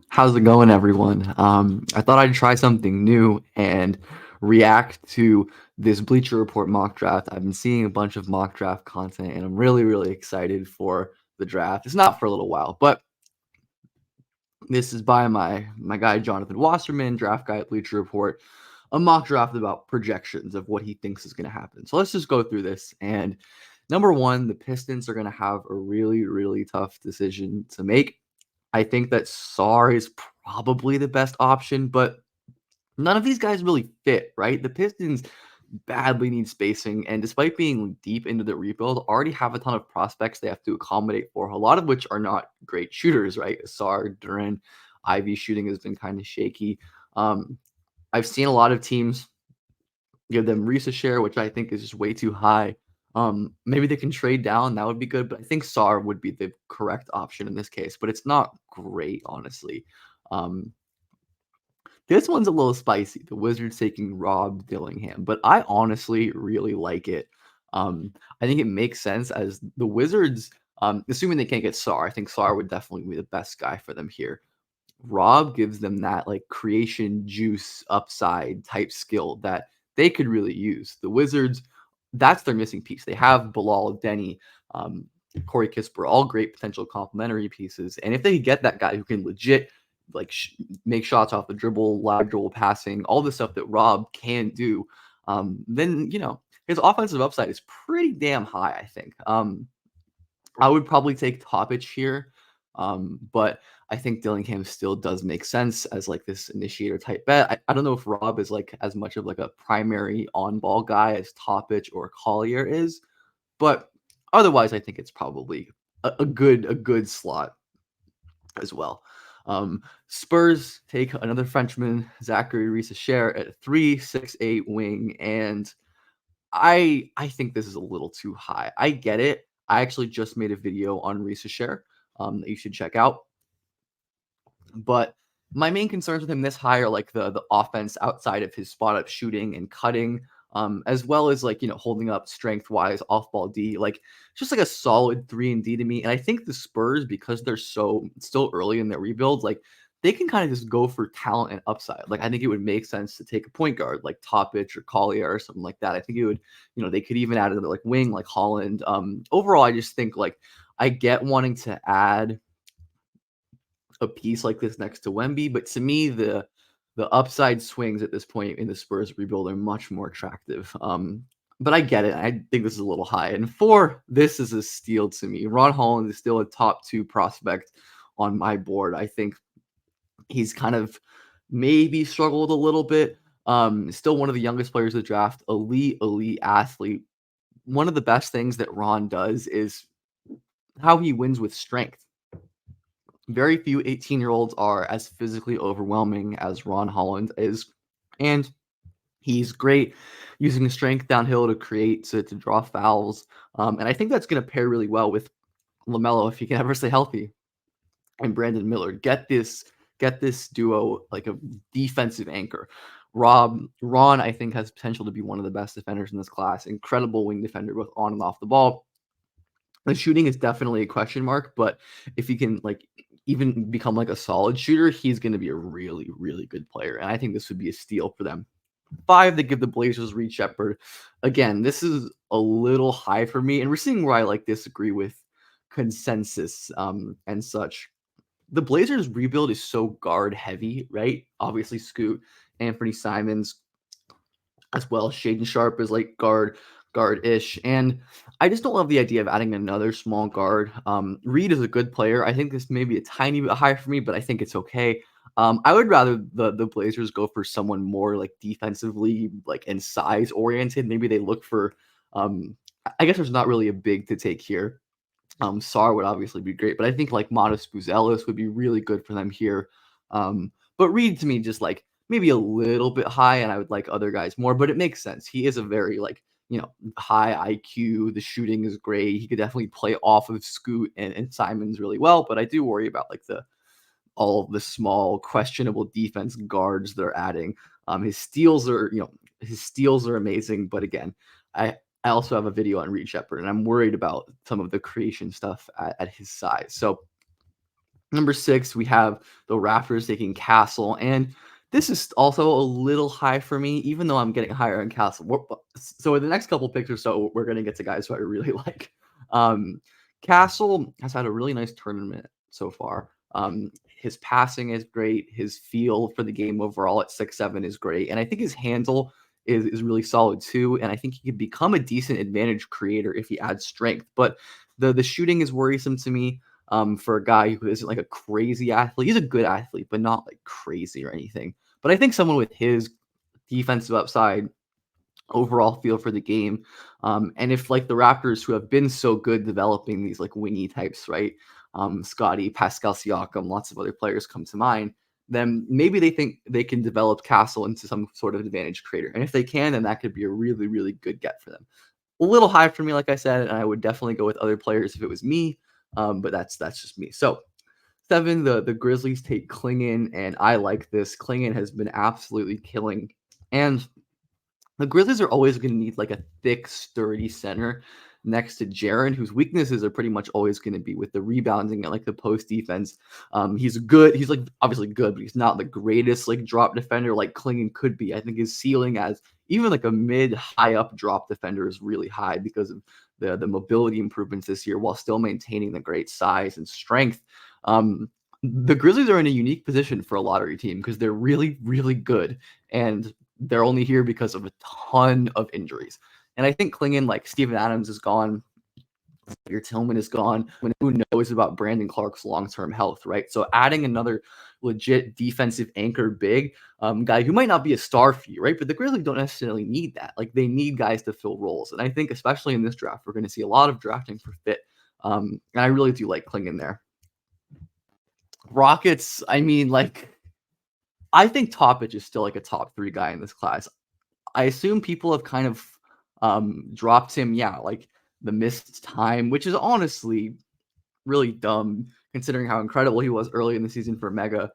How's it going, everyone? I thought I'd try something new and react to this Bleacher Report mock draft. I've been seeing a bunch of mock draft content, and I'm really, really excited for the draft. It's not for a little while, but this is by my guy Jonathan Wasserman, draft guy at Bleacher Report, a mock draft about projections of what he thinks is going to happen. So let's just go through this. And number one, the Pistons are going to have a really, really tough decision to make. I think that Sar is probably the best option, but none of these guys really fit, right? The Pistons badly need spacing, and despite being deep into the rebuild, already have a ton of prospects they have to accommodate for, a lot of which are not great shooters, right? Sar, Duran, Ivy shooting has been kind of shaky. Um, I've seen a lot of teams give them Risa share, which I think is just way too high. Maybe they can trade down, that would be good, but I think Sar would be the correct option in this case, but it's not great, honestly. Um, this one's a little spicy. The Wizards taking Rob Dillingham, but I honestly really like it. I think it makes sense as the Wizards, assuming they can't get Sar, I think Sar would definitely be the best guy for them here. Rob gives them that like creation juice upside type skill that they could really use. The Wizards, that's their missing piece. They have Bilal, Denny, um, Corey Kispert, all great potential complementary pieces. And if they get that guy who can legit like make shots off the dribble, lateral passing, all the stuff that Rob can do, then his offensive upside is pretty damn high. I think. I would probably take Topic here, but I think Dillingham still does make sense as like this initiator type bet. I don't know if Rob is like as much of like a primary on ball guy as Topic or Collier is, but otherwise I think it's probably a good slot as well. Spurs take another Frenchman, Zachary Risa at 3'6'8" wing, and I think this is a little too high. I get it. I actually just made a video on Risa that you should check out. But my main concerns with him this high are like the offense outside of his spot up shooting and cutting, as well as like holding up strength wise off ball D, like just like a solid 3 and D to me. And I think the Spurs, because they're so still early in their rebuild, like they can kind of just go for talent and upside. Like I think it would make sense to take a point guard like Topic or Collier or something like that. I think it would, they could even add another like wing like Holland. Overall, I just think like I get wanting to add a piece like this next to Wemby, but to me, the upside swings at this point in the Spurs rebuild are much more attractive. But I get it. I think this is a little high. And four, this is a steal to me. Ron Holland is still a top two prospect on my board. I think he's kind of maybe struggled a little bit. Still one of the youngest players of the draft, elite athlete. One of the best things that Ron does is how he wins with strength. Very few 18-year-olds are as physically overwhelming as Ron Holland is, and he's great using his strength downhill to create to draw fouls. And I think that's going to pair really well with LaMelo if he can ever stay healthy, and Brandon Miller. Get this duo like a defensive anchor. Ron, I think, has potential to be one of the best defenders in this class. Incredible wing defender, both on and off the ball. The shooting is definitely a question mark, but if he can like even become like a solid shooter, he's going to be a really, really good player. And I think this would be a steal for them. Five, they give the Blazers Reed Shepard. Again, this is a little high for me, and we're seeing where I like disagree with consensus and such. The Blazers rebuild is so guard heavy, right? Obviously, Scoot, Anthony Simons, as well as Shaden Sharp is like guard-ish. And I just don't love the idea of adding another small guard. Reed is a good player. I think this may be a tiny bit high for me, but I think it's okay. I would rather the Blazers go for someone more like defensively, like and size oriented. Maybe they look for I guess there's not really a big to take here. Sar would obviously be great, but I think like Modest Buzelis would be really good for them here. But Reed to me just like maybe a little bit high, and I would like other guys more, but it makes sense. He is a very like high IQ. The shooting is great. He could definitely play off of Scoot and Simons really well, but I do worry about like the all of the small questionable defense guards they're adding. His steals are amazing, but again, I also have a video on Reed Shepard, and I'm worried about some of the creation stuff at his size. So Number 6, we have the Raptors taking Castle, and this is also a little high for me, even though I'm getting higher on Castle. So in the next couple picks or so, we're gonna get to guys who I really like. Um, Castle has had a really nice tournament so far. His passing is great. His feel for the game overall at 6'7" is great, and I think his handle is really solid too. And I think he could become a decent advantage creator if he adds strength. But the shooting is worrisome to me for a guy who isn't like a crazy athlete. He's a good athlete, but not like crazy or anything. But I think someone with his defensive upside, overall feel for the game, and if like the Raptors who have been so good developing these like wingy types, right? Scotty, Pascal Siakam, lots of other players come to mind. Then maybe they think they can develop Castle into some sort of advantage creator, and if they can, then that could be a really, really good get for them. A little high for me, like I said, and I would definitely go with other players if it was me. But that's just me. So 7, the Grizzlies take Klingon, and I like this. Klingon has been absolutely killing, and the Grizzlies are always going to need like a thick, sturdy center next to Jaren, whose weaknesses are pretty much always going to be with the rebounding and like the post defense. He's good. He's like obviously good, but he's not the greatest like drop defender like Klingon could be. I think his ceiling as even like a mid high up drop defender is really high because of the mobility improvements this year while still maintaining the great size and strength. The Grizzlies are in a unique position for a lottery team because they're really, really good. And they're only here because of a ton of injuries. And I think Klingon, like Steven Adams is gone, your Tillman is gone. Who knows about Brandon Clark's long-term health, right? So adding another legit defensive anchor big guy who might not be a star for you, right? But the Grizzlies don't necessarily need that. Like they need guys to fill roles. And I think especially in this draft, we're going to see a lot of drafting for fit. And I really do like Klingon there. Rockets, I mean, like I think Topic is still like a top 3 guy in this class. I assume people have kind of dropped him, yeah, like the missed time, which is honestly really dumb considering how incredible he was early in the season for Mega.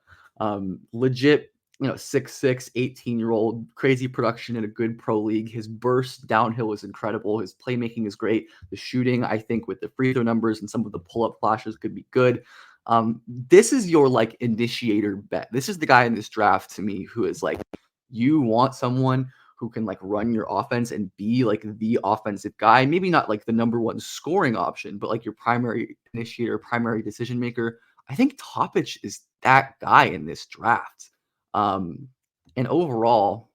Legit, 6'6", 18-year-old, crazy production in a good pro league. His burst downhill is incredible. His playmaking is great. The shooting, I think, with the free throw numbers and some of the pull-up flashes could be good. This is your like initiator bet. This is the guy in this draft to me who is like, you want someone who can like run your offense and be like the offensive guy. Maybe not like the number one scoring option, but like your primary initiator, primary decision maker. I think Topic is that guy in this draft. Um, and overall,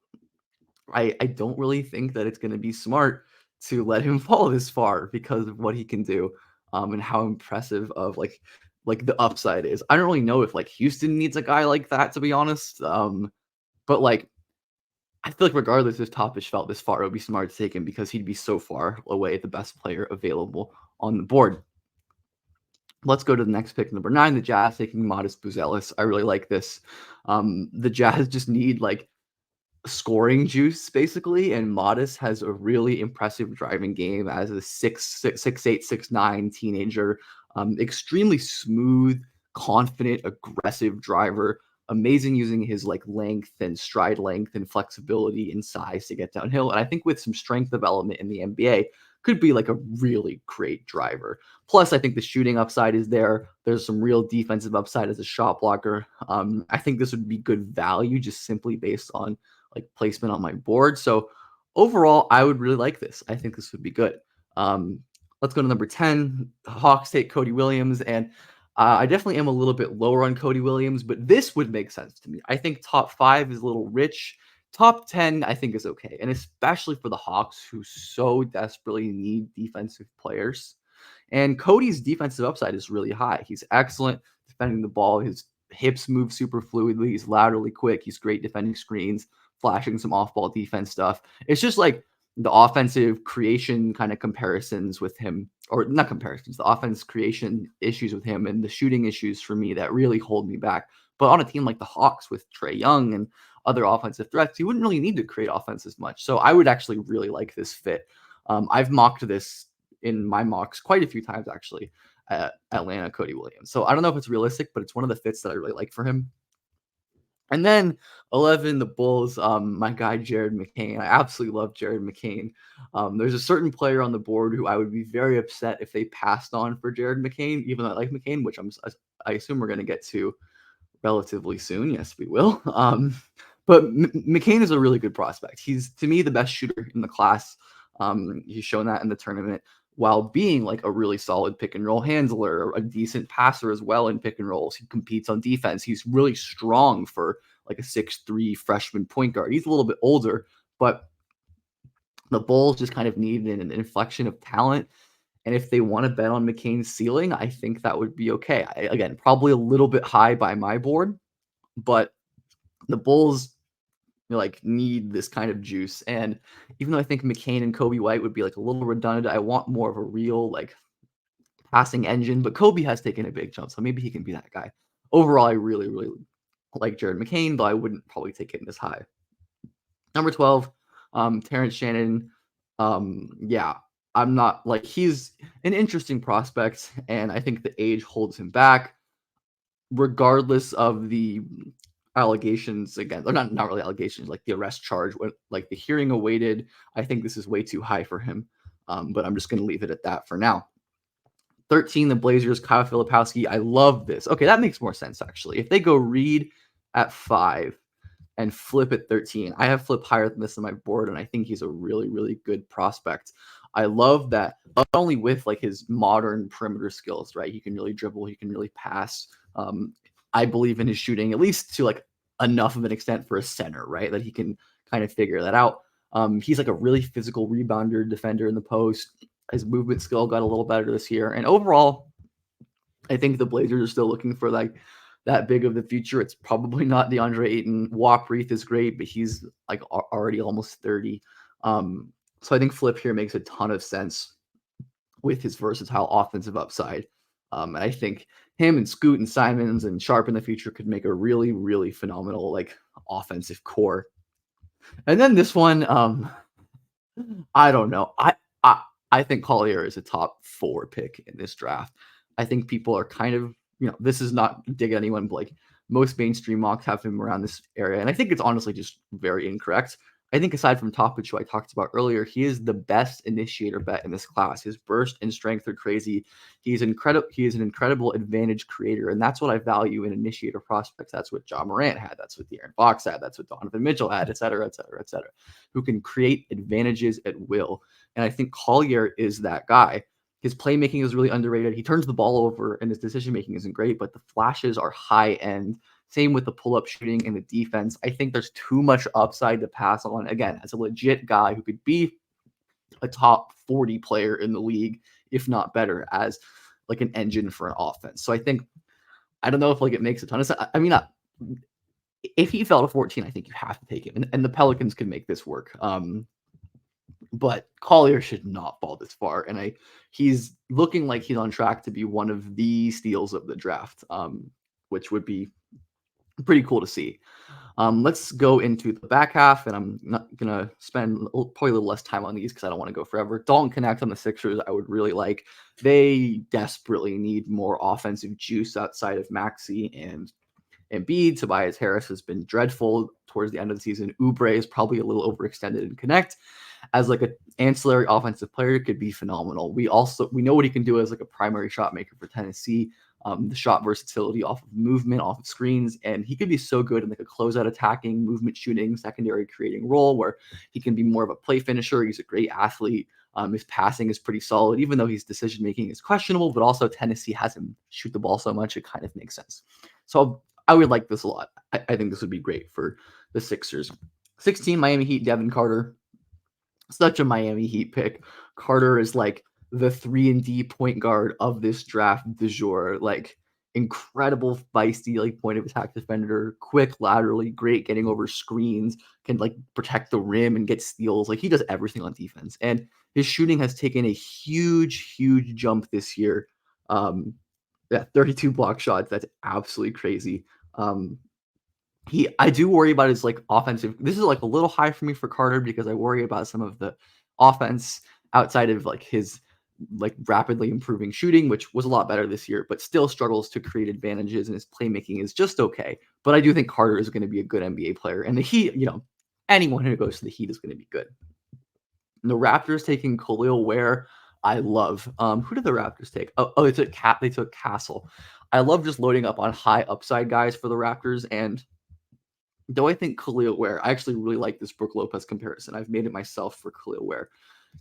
I don't really think that it's going to be smart to let him fall this far because of what he can do, and how impressive of like the upside is. I don't really know if like Houston needs a guy like that to be honest. But like I feel like regardless if Topic felt this far, it would be smart to take him because he'd be so far away the best player available on the board. Let's go to the next pick, number 9, the Jazz taking Modest Buzelis. I really like this. The Jazz just need like scoring juice basically, and Modest has a really impressive driving game as a 6'8", 6'9" teenager. Extremely smooth, confident, aggressive driver. Amazing using his like length and stride length and flexibility and size to get downhill. And I think with some strength development in the NBA, could be like a really great driver. Plus, I think the shooting upside is there. There's some real defensive upside as a shot blocker. I think this would be good value just simply based on like placement on my board. So overall, I would really like this. I think this would be good. Um, let's go to number 10. The Hawks take Cody Williams, and I definitely am a little bit lower on Cody Williams, but this would make sense to me. I think top 5 is a little rich. Top 10, I think, is okay, and especially for the Hawks, who so desperately need defensive players. And Cody's defensive upside is really high. He's excellent defending the ball. His hips move super fluidly. He's laterally quick. He's great defending screens, flashing some off-ball defense stuff. It's just like the offensive creation kind of comparisons with him, or not comparisons, the offense creation issues with him and the shooting issues for me that really hold me back. But on a team like the Hawks with Trae Young and other offensive threats, you wouldn't really need to create offense as much. So I would actually really like this fit. I've mocked this in my mocks quite a few times actually at Atlanta Cody Williams. So I don't know if it's realistic, but it's one of the fits that I really like for him. And then 11, the Bulls, my guy Jared McCain. I absolutely love Jared McCain. There's a certain player on the board who I would be very upset if they passed on for Jared McCain, even though I like McCain, which I assume we're going to get to relatively soon. Yes, we will. But McCain is a really good prospect. He's to me the best shooter in the class. He's shown that in the tournament while being like a really solid pick and roll handler, a decent passer as well in pick and rolls. He competes on defense. He's really strong for like a 6'3" freshman point guard. He's a little bit older, but the Bulls just kind of needed an inflection of talent. And if they want to bet on McCain's ceiling, I think that would be okay. Again, probably a little bit high by my board, but the Bulls like need this kind of juice. And even though I think McCain and Kobe White would be like a little redundant, I want more of a real like passing engine. But Kobe has taken a big jump, so maybe he can be that guy. Overall, I really, really like Jared McCain, though I wouldn't probably take him this high. Number 12, Terrence Shannon. Yeah, I'm not like he's an interesting prospect, and I think the age holds him back regardless of the allegations again, they're not really allegations, like the arrest charge, when like the hearing awaited. I think this is way too high for him. But I'm just going to leave it at that for now. 13, the Blazers, Kyle Filipowski. I love this. Okay, that makes more sense actually. If they go Reed at 5 and Flip at 13, I have Flip higher than this on my board, and I think he's a really, really good prospect. I love that not only with like his modern perimeter skills, right? He can really dribble, he can really pass. I believe in his shooting, at least to like enough of an extent for a center, right? That he can kind of figure that out. He's like a really physical rebounder, defender in the post. His movement skill got a little better this year, and overall, I think the Blazers are still looking for like that big of the future. It's probably not DeAndre Ayton. Walk is great, but he's like already almost 30. So I think Flip here makes a ton of sense with his versatile offensive upside. And I think him and Scoot and Simons and Sharp in the future could make a really, really phenomenal like offensive core. And then this one, I don't know. I I think Collier is a top 4 pick in this draft. I think people are kind of, this is not dig at anyone, but like most mainstream mocks have him around this area, and I think it's honestly just very incorrect. I think aside from Topic, who I talked about earlier, he is the best initiator bet in this class. His burst and strength are crazy. He's incredible. He is an incredible advantage creator, and that's what I value in initiator prospects. That's what John Morant had. That's what De'Aaron Fox had. That's what Donovan Mitchell had, et cetera, et cetera, et cetera, who can create advantages at will. And I think Collier is that guy. His playmaking is really underrated. He turns the ball over and his decision making isn't great, but the flashes are high end. Same with the pull up shooting and the defense. I think there's too much upside to pass on. Again, as a legit guy who could be a top 40 player in the league, if not better, as like an engine for an offense. So I think, I don't know if like it makes a ton of sense. I mean, if he fell to 14, I think you have to take him. And the Pelicans can make this work. But Collier should not fall this far, and he's looking like he's on track to be one of the steals of the draft, which would be pretty cool to see. Let's go into the back half, and I'm not gonna spend probably a little less time on these because I don't want to go forever. Dalton Connect on the Sixers, I would really like. They desperately need more offensive juice outside of Maxey and Embiid. Tobias Harris has been dreadful towards the end of the season. Oubre is probably a little overextended in Connect. As like an ancillary offensive player, could be phenomenal. We know what he can do as like a primary shot maker for Tennessee. The shot versatility off of movement, off of screens, and he could be so good in like a closeout attacking, movement shooting, secondary creating role where he can be more of a play finisher. He's a great athlete. His passing is pretty solid, even though his decision making is questionable. But also Tennessee has him shoot the ball so much, it kind of makes sense. So I would like this a lot. I think this would be great for the Sixers. 16, Miami Heat, Devin Carter. Such a Miami Heat pick. Carter is like the 3-and-D point guard of this draft du jour. Like incredible feisty, like point of attack defender, quick laterally, great getting over screens, can like protect the rim and get steals. Like he does everything on defense. And his shooting has taken a huge, huge jump this year. Yeah, 32 block shots. That's absolutely crazy. I do worry about his like offensive. This is like a little high for me for Carter because I worry about some of the offense outside of like his like rapidly improving shooting, which was a lot better this year, but still struggles to create advantages, and his playmaking is just okay. But I do think Carter is going to be a good NBA player, and the Heat, anyone who goes to the Heat is going to be good. And the Raptors taking Khalil Ware, I love. Who did the Raptors take? Oh, they took Castle. I love just loading up on high upside guys for the Raptors, and though I think Khalil Ware, I actually really like this Brook Lopez comparison. I've made it myself for Khalil Ware.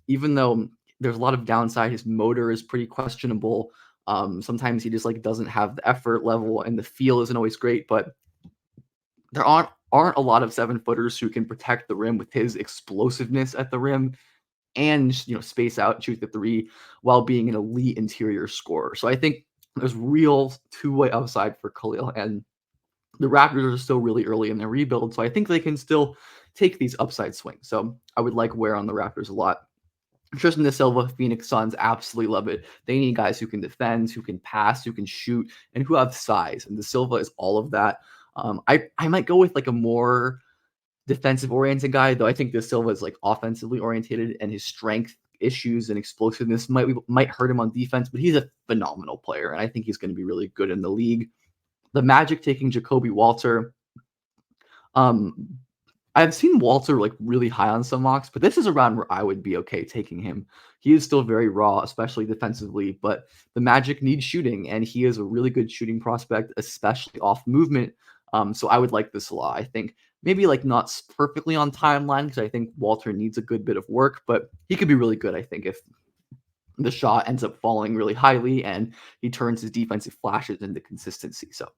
Even though there's a lot of downside, his motor is pretty questionable. Sometimes he just like doesn't have the effort level, and the feel isn't always great. But there aren't a lot of 7 footers who can protect the rim with his explosiveness at the rim and space out, shoot the three while being an elite interior scorer. So I think there's real two-way upside for Khalil, and the Raptors are still really early in their rebuild, so I think they can still take these upside swings. So I would like Ware on the Raptors a lot. Tristan Da Silva, Phoenix Suns, absolutely love it. They need guys who can defend, who can pass, who can shoot, and who have size. And Da Silva is all of that. I might go with like a more defensive oriented guy, though I think Da Silva is like offensively oriented, and his strength issues and explosiveness might hurt him on defense. But he's a phenomenal player, and I think he's going to be really good in the league. The Magic taking Jacoby Walter. Um, I've seen Walter like really high on some mocks, but this is around where I would be okay taking him. He is still very raw, especially defensively, but the Magic need shooting, and he is a really good shooting prospect, especially off movement. So I would like this a lot. I think maybe like not perfectly on timeline because I think Walter needs a good bit of work, but he could be really good. I think if the shot ends up falling really highly and he turns his defensive flashes into consistency. So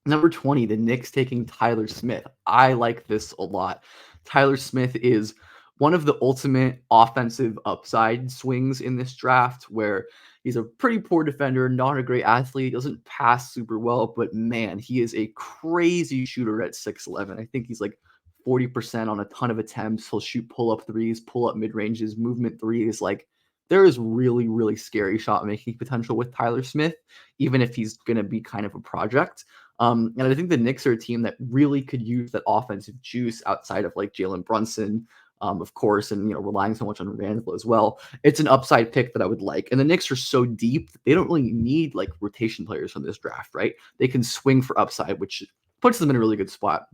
Number 20, the Knicks taking Tyler Smith. I like this a lot. Tyler Smith is one of the ultimate offensive upside swings in this draft where he's a pretty poor defender, not a great athlete, doesn't pass super well, but man, he is a crazy shooter at 6'11". I think he's like 40% on a ton of attempts. He'll shoot pull-up threes, pull-up mid-ranges, movement threes. Like there is really, really scary shot making potential with Tyler Smith, even if he's going to be kind of a project. And I think the Knicks are a team that really could use that offensive juice outside of like Jalen Brunson, of course, and relying so much on Randall as well. It's an upside pick that I would like. And the Knicks are so deep, they don't really need like rotation players from this draft, right? They can swing for upside, which puts them in a really good spot.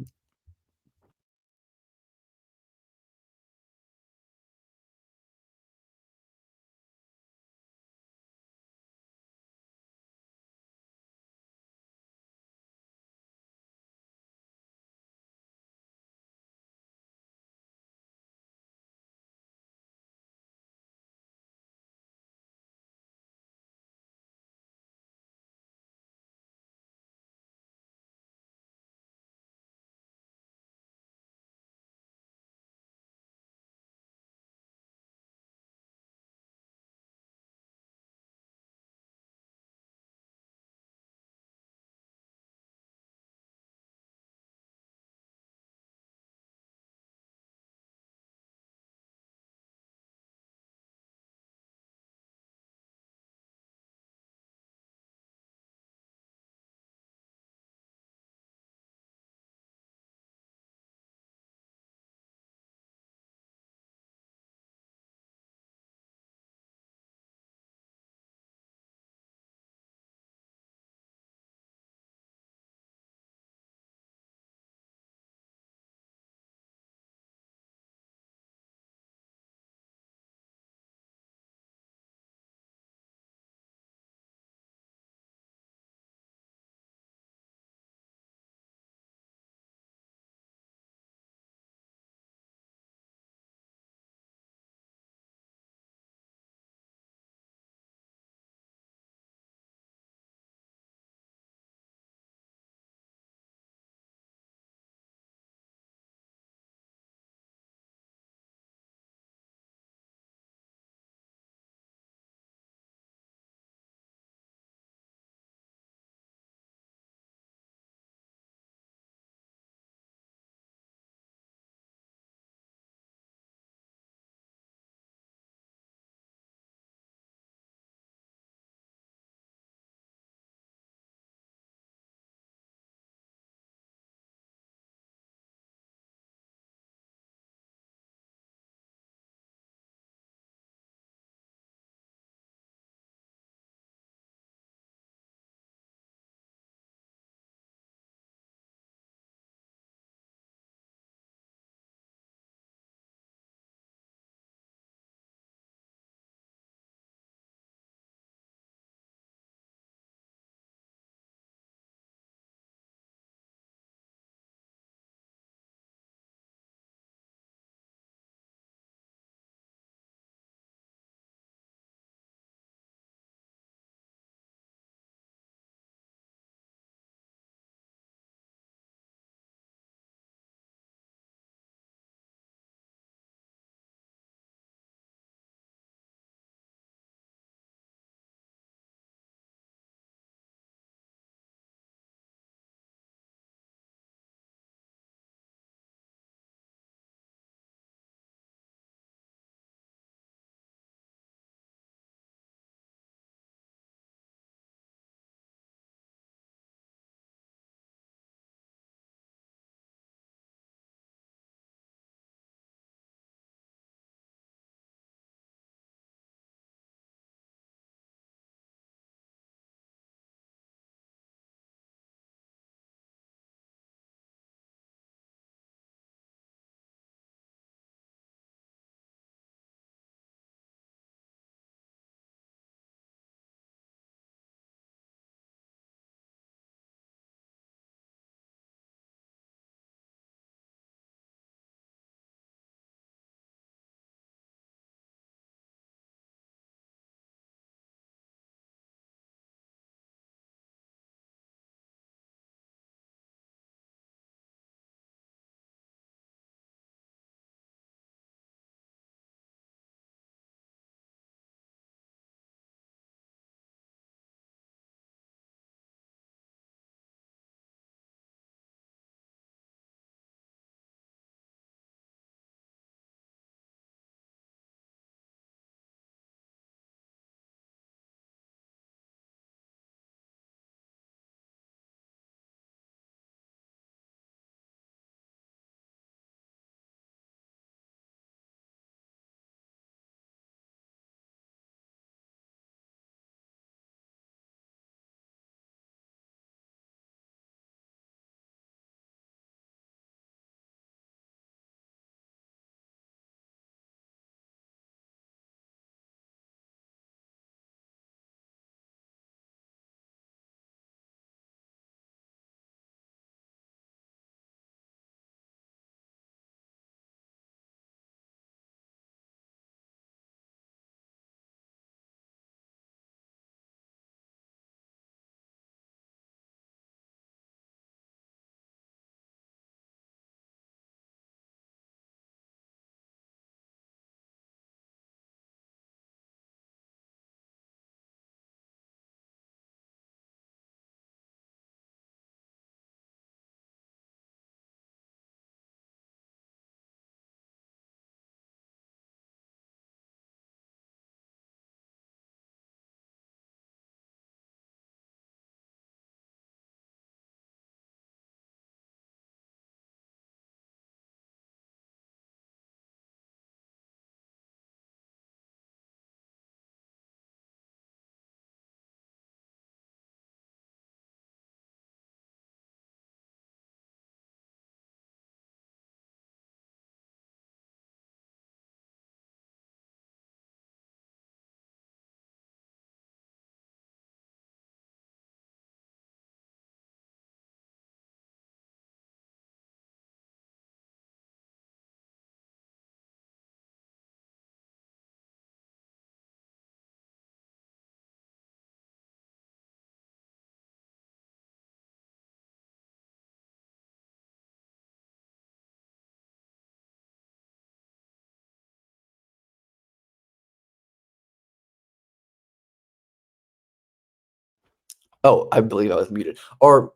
Oh, I believe I was muted. Or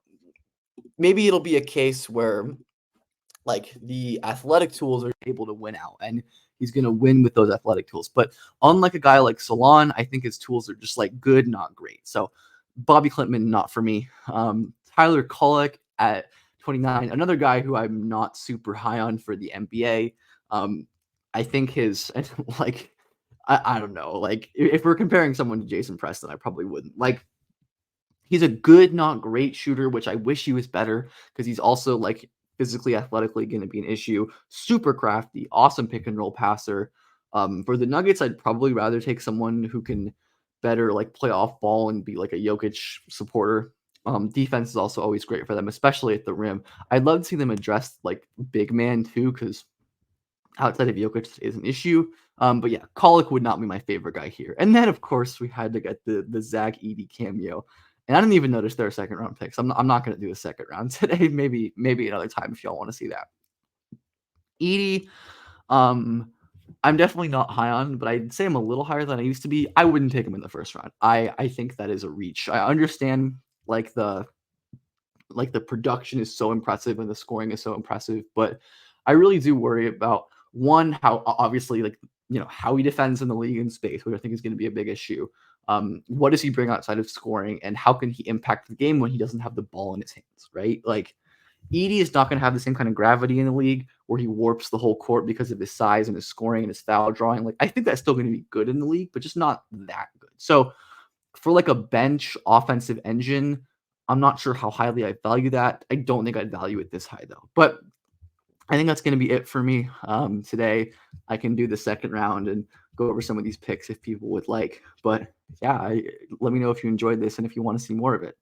maybe it'll be a case where like the athletic tools are able to win out and he's going to win with those athletic tools. But unlike a guy like Salon, I think his tools are just like good, not great. So Bobby Klintman, not for me. Tyler Kolek at 29, another guy who I'm not super high on for the NBA. I think his like I don't know, like if we're comparing someone to Jason Preston, I probably wouldn't. Like he's a good, not great shooter, which I wish he was better because he's also like physically, athletically going to be an issue. Super crafty, awesome pick and roll passer. For the Nuggets, I'd probably rather take someone who can better like play off ball and be like a Jokic supporter. Defense is also always great for them, especially at the rim. I'd love to see them address like big man too, because outside of Jokic is an issue. But yeah, Kolek would not be my favorite guy here. And then of course we had to get the Zach Edey cameo. And I didn't even notice their second round picks. I'm not going to do a second round today. Maybe another time if y'all want to see that. Edey, um, I'm definitely not high on, but I'd say I'm a little higher than I used to be. I wouldn't take him in the first round. I think that is a reach. I understand like the production is so impressive and the scoring is so impressive, but I really do worry about one how obviously like how he defends in the league in space, which I think is going to be a big issue. What does he bring outside of scoring, and how can he impact the game when he doesn't have the ball in his hands? Right, like Edie is not going to have the same kind of gravity in the league where he warps the whole court because of his size and his scoring and his foul drawing. Like I think that's still going to be good in the league, but just not that good. So for like a bench offensive engine, I'm not sure how highly I value that. I don't think I'd value it this high though. But I think that's going to be it for me today. I can do the second round and go over some of these picks if people would like. But yeah, let me know if you enjoyed this and if you want to see more of it.